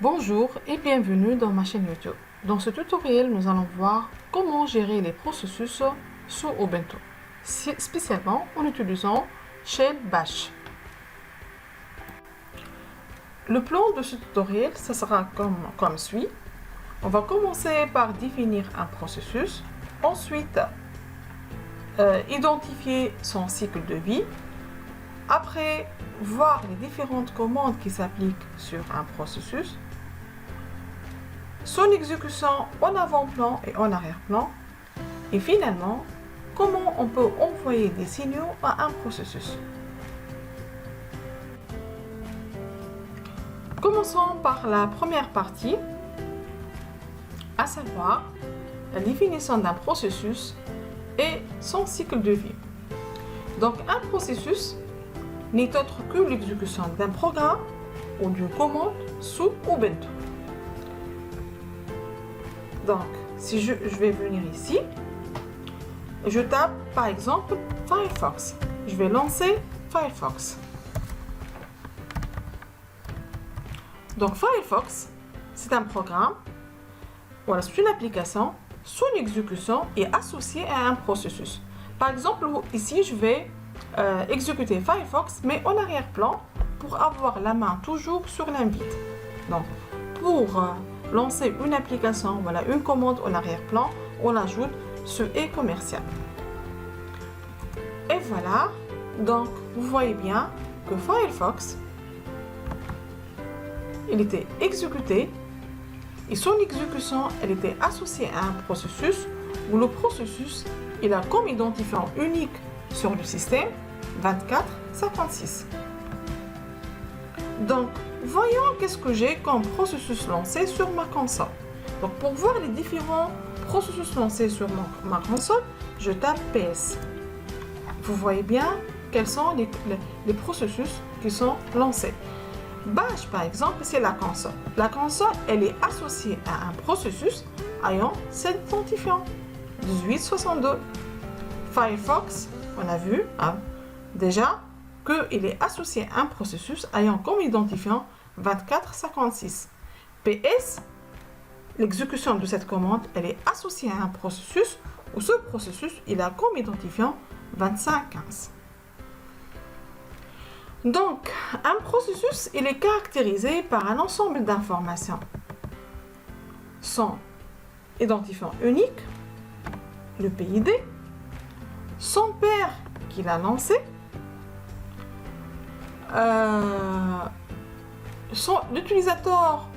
Bonjour et bienvenue dans ma chaîne YouTube. Dans ce tutoriel, nous allons voir comment gérer les processus sous Ubuntu, spécialement en utilisant Shell Bash. Le plan de ce tutoriel, ça sera comme suit. On va commencer par définir un processus, ensuite identifier son cycle de vie, après voir les différentes commandes qui s'appliquent sur un processus, son exécution en avant-plan et en arrière-plan, et finalement, comment on peut envoyer des signaux à un processus. Commençons par la première partie, à savoir la définition d'un processus et son cycle de vie. Donc un processus n'est autre que l'exécution d'un programme ou d'une commande sous Ubuntu. Donc, si je vais venir ici, je tape par exemple Firefox. Je vais lancer Firefox. Donc Firefox, c'est un programme, voilà, c'est une application, son exécution est associée à un processus. Par exemple, ici, je vais exécuter Firefox, mais en arrière-plan pour avoir la main toujours sur l'invite. Donc, pour lancer une application, voilà, une commande en arrière-plan, on ajoute ce est commercial. Et voilà, donc vous voyez bien que Firefox, il était exécuté et son exécution, elle était associée à un processus où le processus, il a comme identifiant unique sur le système 2456. Donc, voyons qu'est-ce que j'ai comme processus lancé sur ma console. Donc, pour voir les différents processus lancés sur ma console, je tape PS. Vous voyez bien quels sont les processus qui sont lancés. Bash, par exemple, c'est la console. La console, elle est associée à un processus ayant cet identifiant 1862. Firefox, on a vu déjà qu'il est associé à un processus ayant comme identifiant 2456. PS, l'exécution de cette commande, elle est associée à un processus où ce processus, il a comme identifiant 2515. Donc, un processus, il est caractérisé par un ensemble d'informations. Son identifiant unique, le PID, son père qui l'a lancé, l'utilisateur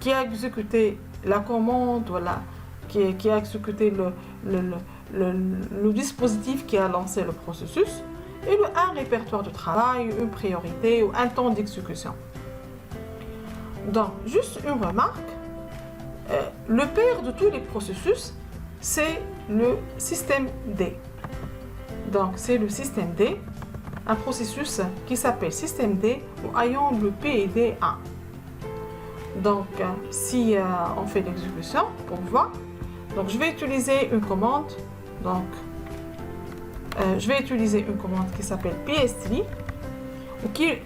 qui a exécuté la commande, voilà, qui a exécuté le dispositif qui a lancé le processus, et un répertoire de travail, une priorité ou un temps d'exécution. Donc, juste une remarque, le père de tous les processus, c'est le système D. Donc, c'est le système D, un processus qui s'appelle système D ou ayant le PID 1. Donc, si on fait l'exécution pour voir, donc je vais utiliser une commande. Donc, je vais utiliser une commande qui s'appelle PS3,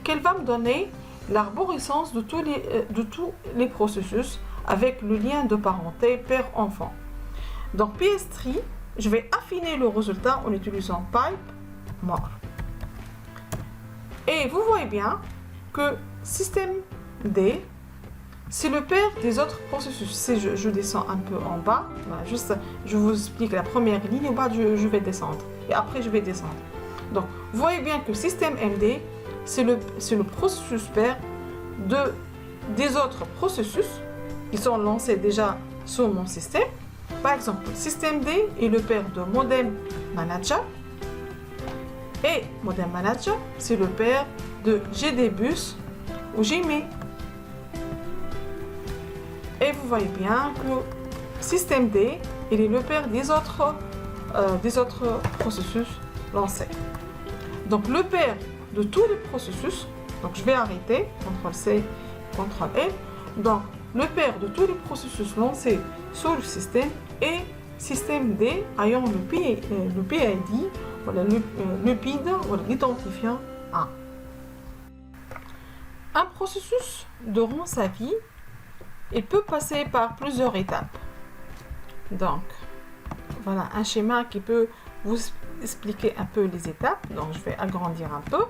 qu'elle va me donner l'arborescence de tous les processus avec le lien de parenté père-enfant. Donc PS3, je vais affiner le résultat en utilisant pipe more. Et vous voyez bien que système D, c'est le père des autres processus. Si je descends un peu en bas, voilà, juste, je vous explique la première ligne, au bas, je vais descendre. Et après, je vais descendre. Donc, vous voyez bien que système MD, c'est le processus père des autres processus qui sont lancés déjà sur mon système. Par exemple, système D est le père de modem manager. Et modem manager, c'est le père de GDBus ou GME. Et vous voyez bien que système D, il est le père des autres processus lancés. Donc le père de tous les processus, donc je vais arrêter, CTRL-C, CTRL-L, donc le père de tous les processus lancés sur le système est système D ayant le PID, voilà, le PID, voilà, l'identifiant 1. Un processus durant sa vie, il peut passer par plusieurs étapes. Donc, voilà un schéma qui peut vous expliquer un peu les étapes. Donc, je vais agrandir un peu.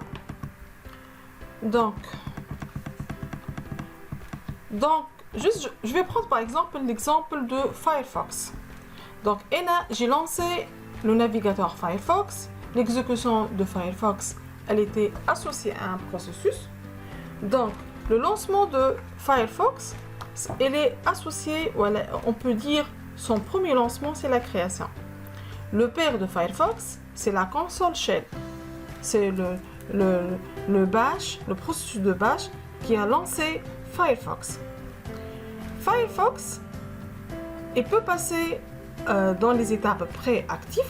Donc juste, je vais prendre par exemple l'exemple de Firefox. Donc, j'ai lancé le navigateur Firefox. L'exécution de Firefox, elle était associée à un processus. Donc, le lancement de Firefox, elle est associée, on peut dire, son premier lancement, c'est la création. Le père de Firefox, c'est la console shell. C'est le bash, le processus de bash qui a lancé Firefox. Firefox, il peut passer dans les étapes pré-actives.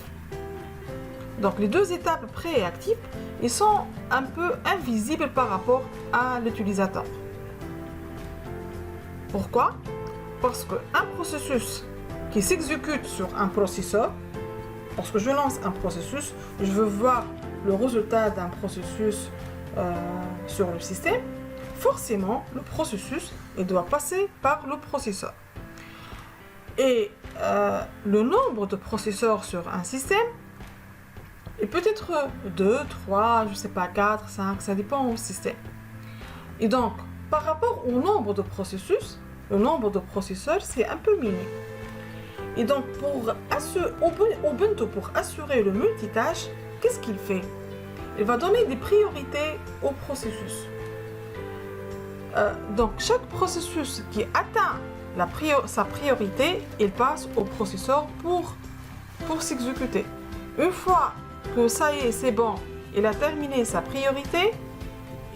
Donc les deux étapes pré et actives, ils sont un peu invisibles par rapport à l'utilisateur. Pourquoi? Parce qu'un processus qui s'exécute sur un processeur, lorsque je lance un processus, je veux voir le résultat d'un processus sur le système, forcément le processus il doit passer par le processeur. Et le nombre de processeurs sur un système, et peut-être 2, 3, je ne sais pas, 4, 5, ça dépend du système. Et donc, par rapport au nombre de processus, le nombre de processeurs, c'est un peu minime. Et donc, Ubuntu, pour assurer le multitâche, qu'est-ce qu'il fait? Il va donner des priorités au processus. Donc, chaque processus qui atteint sa priorité, il passe au processeur pour s'exécuter. Une fois que ça y est, c'est bon, il a terminé sa priorité,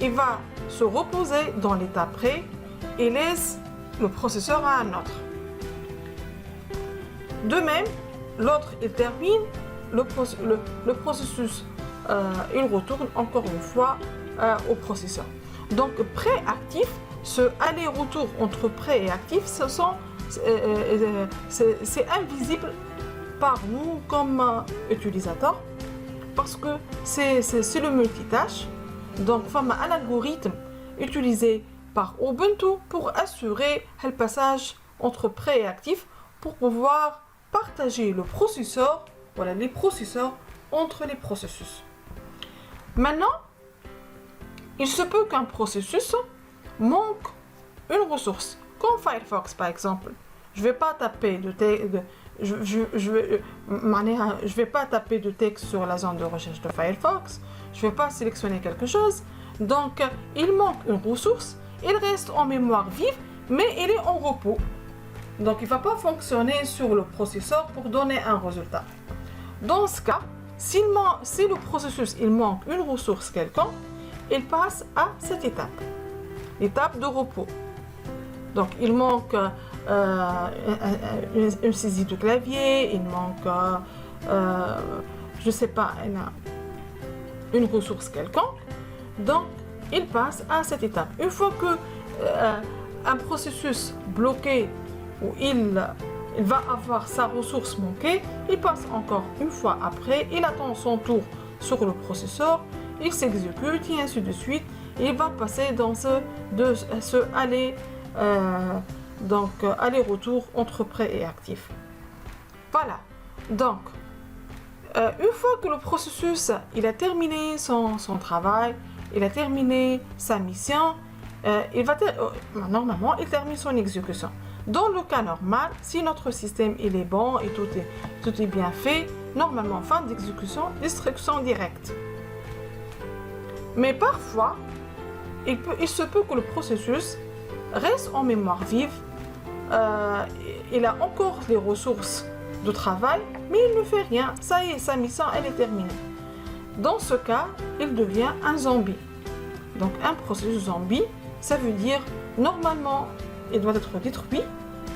il va se reposer dans l'état prêt et laisse le processeur à un autre. De même, l'autre, il termine, le processus, il retourne encore une fois au processeur. Donc, pré-actif, ce aller-retour entre pré et actif, c'est invisible par nous comme utilisateurs. Parce que c'est le multitâche. Donc, il y a un algorithme utilisé par Ubuntu pour assurer le passage entre pré et actif pour pouvoir partager le processeur, les processeurs entre les processus. Maintenant, il se peut qu'un processus manque une ressource, comme Firefox par exemple. Je ne vais pas taper je vais pas taper de texte sur la zone de recherche de Firefox, je ne vais pas sélectionner quelque chose, donc il manque une ressource, il reste en mémoire vive, mais il est en repos. Donc il ne va pas fonctionner sur le processeur pour donner un résultat. Dans ce cas, si le processus il manque une ressource quelconque, il passe à cette étape, l'étape de repos. Donc il manque une saisie de clavier, il manque, je ne sais pas, une ressource quelconque. Donc il passe à cette étape. Une fois que un processus bloqué où il va avoir sa ressource manquée, il passe encore une fois après, il attend son tour sur le processeur, il s'exécute et ainsi de suite. Il va passer dans ce aller-retour entre prêt et actif. Voilà. Donc, une fois que le processus il a terminé son travail, il a terminé sa mission, normalement, il termine son exécution. Dans le cas normal, si notre système il est bon et tout est bien fait, normalement, fin d'exécution, destruction directe. Mais parfois, il se peut que le processus reste en mémoire vive, il a encore les ressources de travail, mais il ne fait rien. Ça y est, sa mission, elle est terminée. Dans ce cas, il devient un zombie. Donc, un processus zombie, ça veut dire, normalement, il doit être détruit,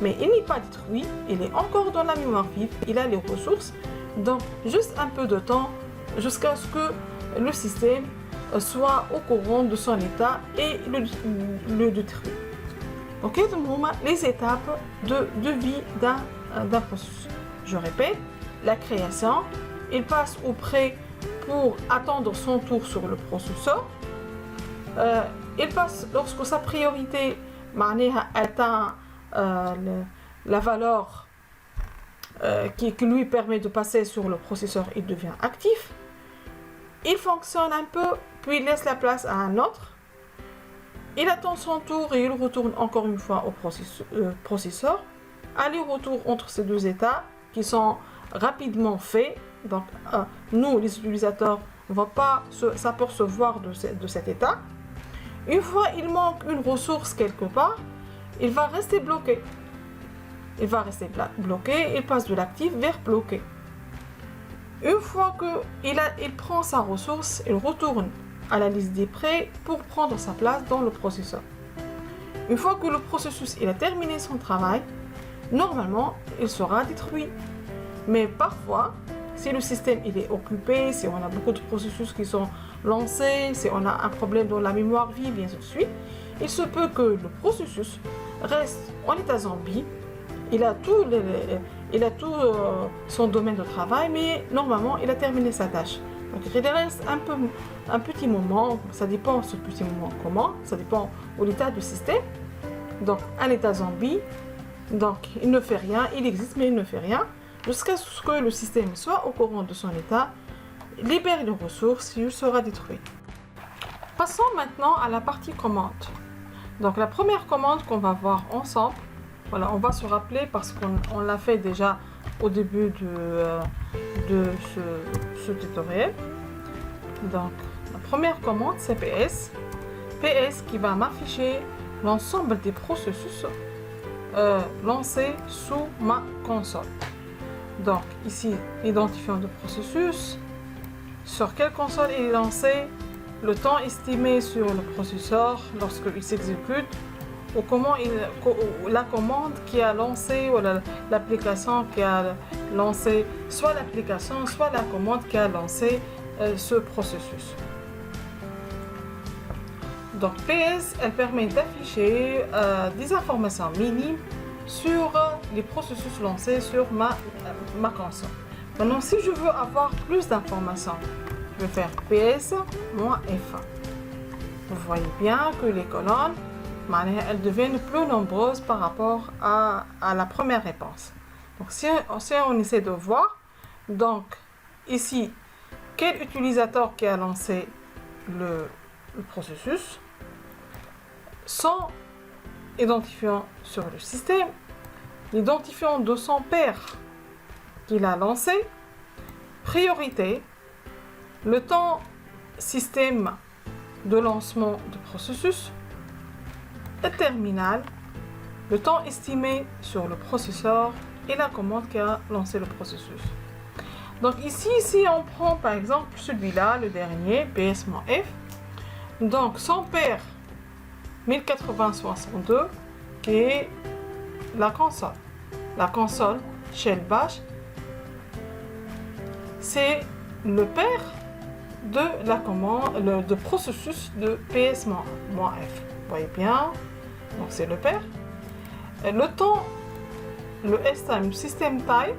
mais il n'est pas détruit, il est encore dans la mémoire vive, il a les ressources. Donc, juste un peu de temps jusqu'à ce que le système soit au courant de son état et le détruit. Donc, les étapes de vie d'un processus. Je répète, la création, il passe au prêt pour attendre son tour sur le processeur. Il passe lorsque sa priorité atteint la valeur qui lui permet de passer sur le processeur, il devient actif. Il fonctionne un peu, puis il laisse la place à un autre. Il attend son tour et il retourne encore une fois au processeur. Aller-retour entre ces deux états qui sont rapidement faits. Donc, nous, les utilisateurs, on ne va pas s'apercevoir de cet état. Une fois il manque une ressource quelque part, il va rester bloqué. Il va rester bloqué, il passe de l'actif vers bloqué. Une fois qu'il prend sa ressource, il retourne à la liste des prêts pour prendre sa place dans le processeur. Une fois que le processus il a terminé son travail, normalement, il sera détruit. Mais parfois, si le système il est occupé, si on a beaucoup de processus qui sont lancés, si on a un problème dans la mémoire vive, et ainsi de suite, il se peut que le processus reste en état zombie. Il a tout son domaine de travail, mais normalement, il a terminé sa tâche. Donc, il reste un petit moment, ça dépend ce petit moment comment, ça dépend de l'état du système. Donc, un état zombie, donc il ne fait rien, il existe, mais il ne fait rien, jusqu'à ce que le système soit au courant de son état, libère les ressources, il sera détruit. Passons maintenant à la partie commande. Donc, la première commande qu'on va voir ensemble, voilà, on va se rappeler parce qu'on l'a fait déjà au début de ce tutoriel. Donc, la première commande, c'est PS. PS qui va m'afficher l'ensemble des processus lancés sous ma console. Donc, ici, identifiant de processus. Sur quelle console il est lancé, le temps estimé sur le processeur lorsqu'il s'exécute, ou la commande qui a lancé, ou l'application qui a lancé, soit l'application, soit la commande qui a lancé ce processus. Donc PS, elle permet d'afficher des informations minimes sur les processus lancés sur ma console. Maintenant, si je veux avoir plus d'informations, je vais faire PS moins F1. Vous voyez bien que les colonnes, elles deviennent plus nombreuses par rapport à la première réponse. Donc, si on essaie de voir, donc ici, quel utilisateur qui a lancé le processus, son identifiant sur le système, l'identifiant de son père qu'il a lancé, priorité, le temps système de lancement du processus, le terminal, le temps estimé sur le processeur et la commande qui a lancé le processus. Donc ici, si on prend par exemple celui-là, le dernier, PS-F, donc son père 1080-62 qui est la console Shell Bash, c'est le père de la commande, de processus de PS-F. Vous voyez bien, donc c'est le père. Et le temps, le S-Time, System Time,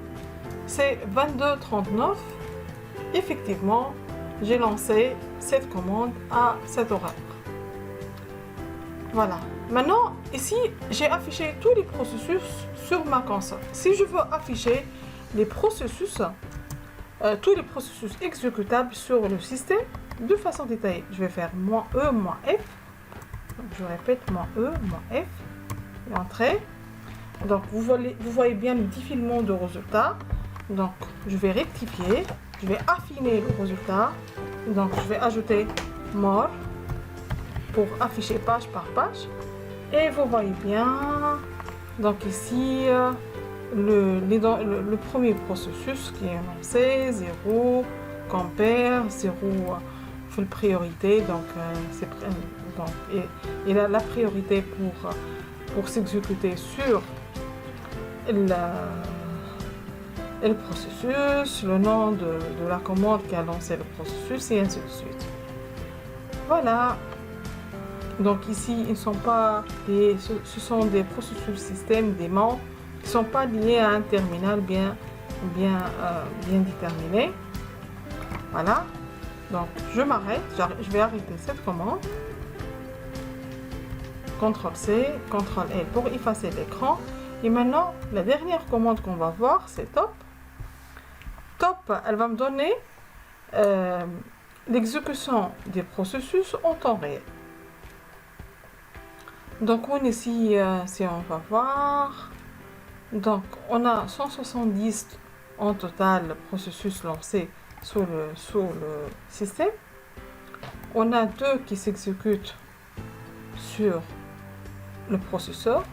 c'est 22:39. Effectivement, j'ai lancé cette commande à cet horaire. Voilà. Maintenant, ici, j'ai affiché tous les processus sur ma console. Si je veux afficher les processus, tous les processus exécutables sur le système de façon détaillée, je vais faire -E, -F. Donc, je répète, -E, -F. Et entrée. Donc, vous voyez bien le défilement de résultats. Donc, je vais rectifier. Je vais affiner le résultat. Donc, je vais ajouter more pour afficher page par page. Et vous voyez bien, donc ici, le premier processus qui est lancé, 0, compare, 0, full priorité, donc, il a la priorité pour s'exécuter sur le processus, le nom de la commande qui a lancé le processus, et ainsi de suite. Voilà. Donc ici, ce sont des processus système, des mots qui ne sont pas liés à un terminal bien déterminé. Voilà. Donc je m'arrête, je vais arrêter cette commande. CTRL-C, CTRL-L pour effacer l'écran. Et maintenant, la dernière commande qu'on va voir, c'est top. Top, elle va me donner l'exécution des processus en temps réel. Donc on ici, si on va voir, donc on a 170 en total processus lancés sur le système. On a 2 qui s'exécutent sur le processeur.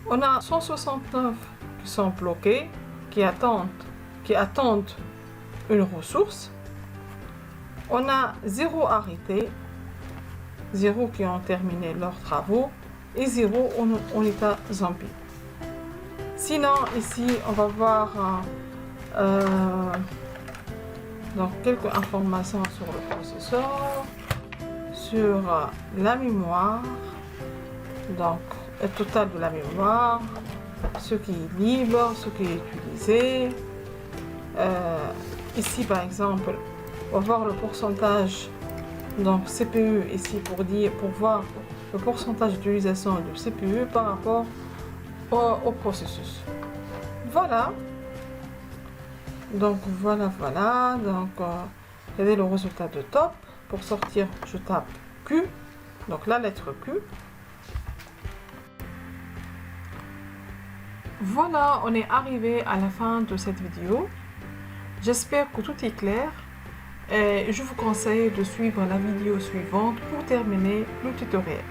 On a 169 qui sont bloqués, qui attendent une ressource. On a 0 arrêté, 0 qui ont terminé leurs travaux et 0 en état zombie. Sinon, ici, on va voir donc quelques informations sur le processeur, sur la mémoire, donc le total de la mémoire, ce qui est libre, ce qui est utilisé. Ici, par exemple, on va voir le pourcentage, donc CPU ici pour voir le pourcentage d'utilisation du CPU par rapport au processus. Voilà. Donc voilà. Donc quel est le résultat de top? Pour sortir, je tape Q, donc la lettre Q. Voilà, on est arrivé à la fin de cette vidéo. J'espère que tout est clair. Et je vous conseille de suivre la vidéo suivante pour terminer le tutoriel.